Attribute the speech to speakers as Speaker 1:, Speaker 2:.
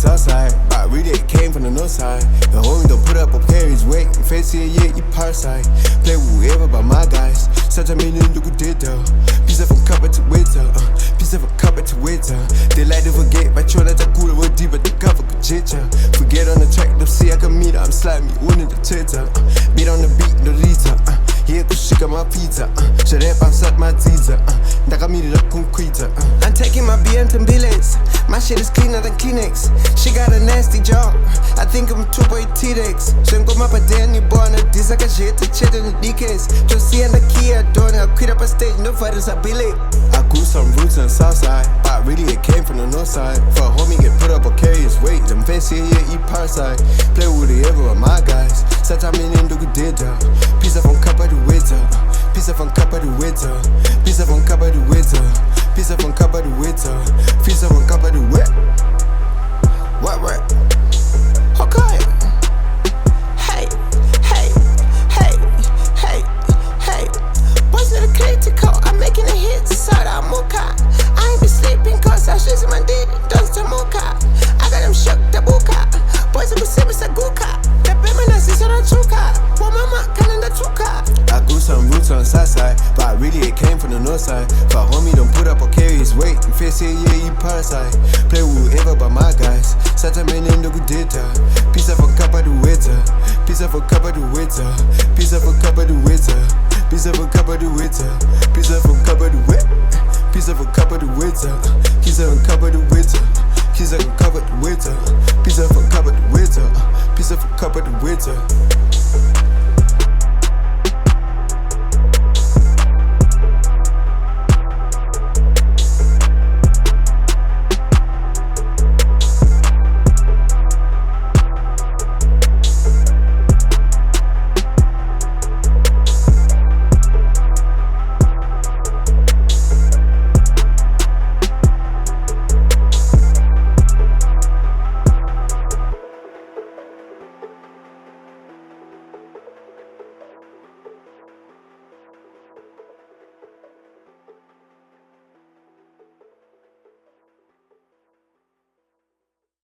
Speaker 1: south side, but really it came from the north side. The homie don't put up or carry his weight. Mface iyeye, Parasite. Play with whoever but my guys. Satambe ndokudhedha. Pisa from Kapa to Hwedza. Pisa from Kapa to Hwedza. They like to forget vachiona, takura, vodhibha, takabva, kujecha. Forget on the track, ndomsiya, akamira. I'm slimey, ndokudhedha. Beat on the beat, ridza. Yeah, kusvika mapfidza. Sharep, hamsati, madzidza. Ndakamira, kumukwidza. I'm taking my beer to Mbilez. My shit is cleaner than Kleenex. She got a nasty job. I think I'm 2.T-Dex. Shengoma padeni bona disa kajeta cheta in the DKs. Ndosiya ndakiya dona. I quit up a stage, no fighters, I Mbilez. I grew some roots on the south side, but really it came from the north side. For a homie get put up or carry his weight. Mface iyeye, Parasite. Play with whoever but my guys. Satambe ndokudhedha. Pisa from Kapa to Hwedza. Pisa from Kapa to Hwedza. Pisa from Kapa to Hwedza. Pisa from Kapa to Hwedza. Pisa from Kapa to Hwedza. What? Hokoyo. Hey. Boys not critical, I'm making a hit, Sada Mocha. I ain't be sleeping cause I should see my daddy, don't stop Mocha. I got them shook, the boka. Boys are kusema saguka. The women are sister and chuka. For mama, cananda chuka. I grew some roots on the south side, but really it came from the north side. For a homie don't put up or carry his weight. Mface iyeye, Parasite. Play with whoever but my guys. Satambe ndokudhedha. Pisa from Kapa to Hwedza. Pisa from Kapa to Hwedza. Pisa from Kapa to Hwedza. Pisa from Kapa to Hwedza. Pisa from Kapa to Hwedza. Pisa from Kapa to Hwedza. Pisa from Kapa to Hwedza. Pisa from Kapa to Hwedza. Pisa from Kapa to Hwedza. Pisa from Kapa to Hwedza.